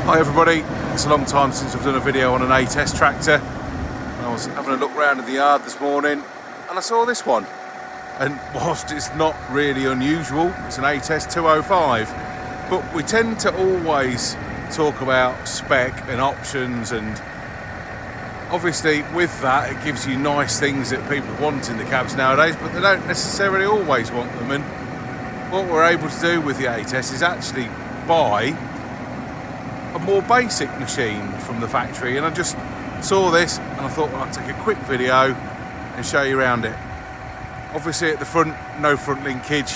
Hi everybody, it's a long time since I've done a video on an 8S tractor. I was having a look around in the yard this morning and I saw this one, and whilst it's not really unusual, it's an 8S.205, but we tend to always talk about spec and options, and obviously with that it gives you nice things that people want in the cabs nowadays, but they don't necessarily always want them. And what we're able to do with the 8S is actually buy a more basic machine from the factory, and I just saw this and I thought, well, I'll take a quick video and show you around it. Obviously at the front, no front linkage,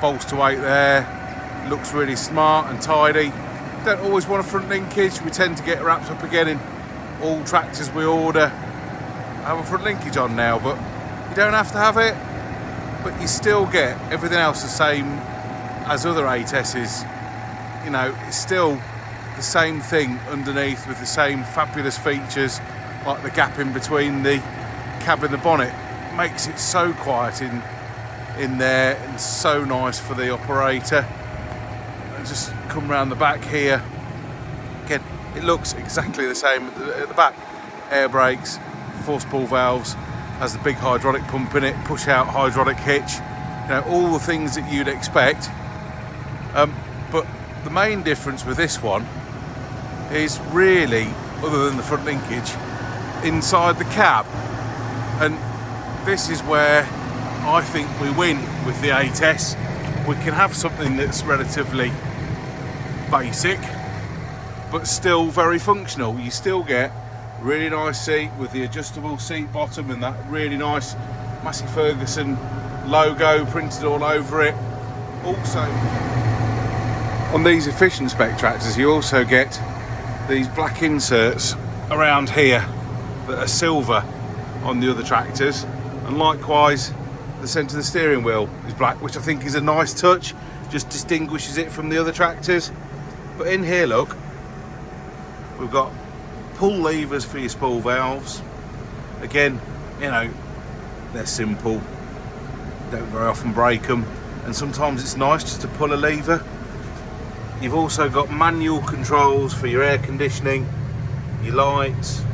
bolts to 8 there, looks really smart and tidy. Don't always want a front linkage, we tend to get wrapped up again in all tractors we order have a front linkage on now, but you don't have to have it, but you still get everything else the same as other 8S's. You know, it's still the same thing underneath with the same fabulous features, like the gap in between the cab and the bonnet makes it so quiet in there and so nice for the operator. And just come round the back here again, it looks exactly the same at the back. Air brakes, force pull valves, has the big hydraulic pump in it, push out hydraulic hitch, you know, all the things that you'd expect. But the main difference with this one is really, other than the front linkage, inside the cab. And this is where I think we win with the 8S. We can have something that's relatively basic but still very functional. You still get a really nice seat with the adjustable seat bottom and that really nice Massey Ferguson logo printed all over it. Also, on these efficient spec tractors you also get these black inserts around here that are silver on the other tractors, and likewise the centre of the steering wheel is black, which I think is a nice touch, just distinguishes it from the other tractors. But in here, look, we've got pull levers for your spool valves. Again, you know, they're simple, don't very often break them, and sometimes it's nice just to pull a lever. You've also got manual controls for your air conditioning, your lights,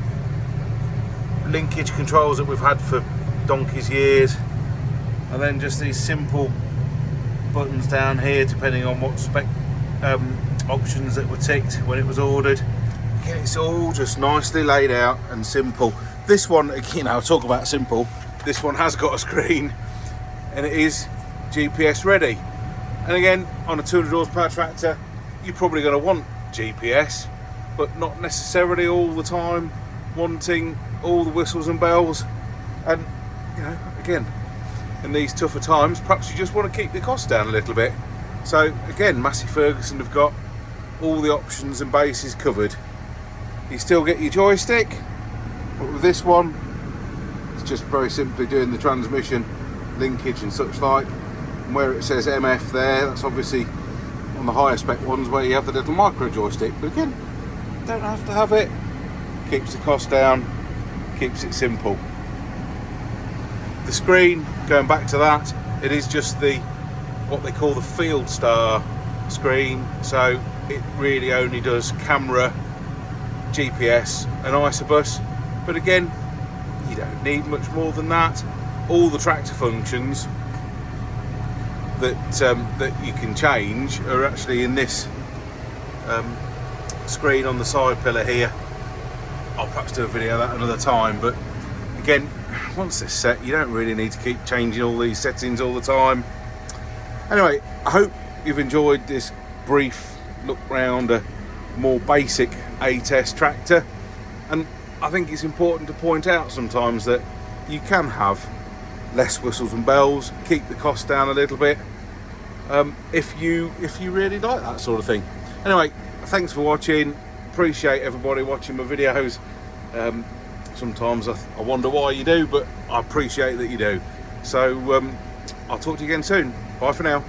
linkage controls that we've had for donkey's years, and then just these simple buttons down here depending on what spec options that were ticked when it was ordered. Again, it's all just nicely laid out and simple. This one, you know, I'll talk about simple, this one has got a screen and it is GPS ready. And again, on a 200 horsepower tractor, you're probably going to want GPS, but not necessarily all the time wanting all the whistles and bells. And you know, again, in these tougher times, perhaps you just want to keep the cost down a little bit. So again, Massey Ferguson have got all the options and bases covered. You still get your joystick, but with this one it's just very simply doing the transmission linkage and such like. And where it says MF there, that's obviously on the higher spec ones where you have the little micro joystick, but again, don't have to have it. Keeps the cost down, keeps it simple. The screen, going back to that, it is just the what they call the Field Star screen, so it really only does camera, GPS and isobus, but again, you don't need much more than that. All the tractor functions that you can change are actually in this screen on the side pillar here. I'll perhaps do a video of that another time, but again, once it's set, you don't really need to keep changing all these settings all the time. Anyway, I hope you've enjoyed this brief look round a more basic 8S tractor, and I think it's important to point out sometimes that you can have less whistles and bells, keep the cost down a little bit, if you really like that sort of thing. Anyway, thanks for watching, appreciate everybody watching my videos. Sometimes I wonder why you do, but I appreciate that you do. So I'll talk to you again soon. Bye for now.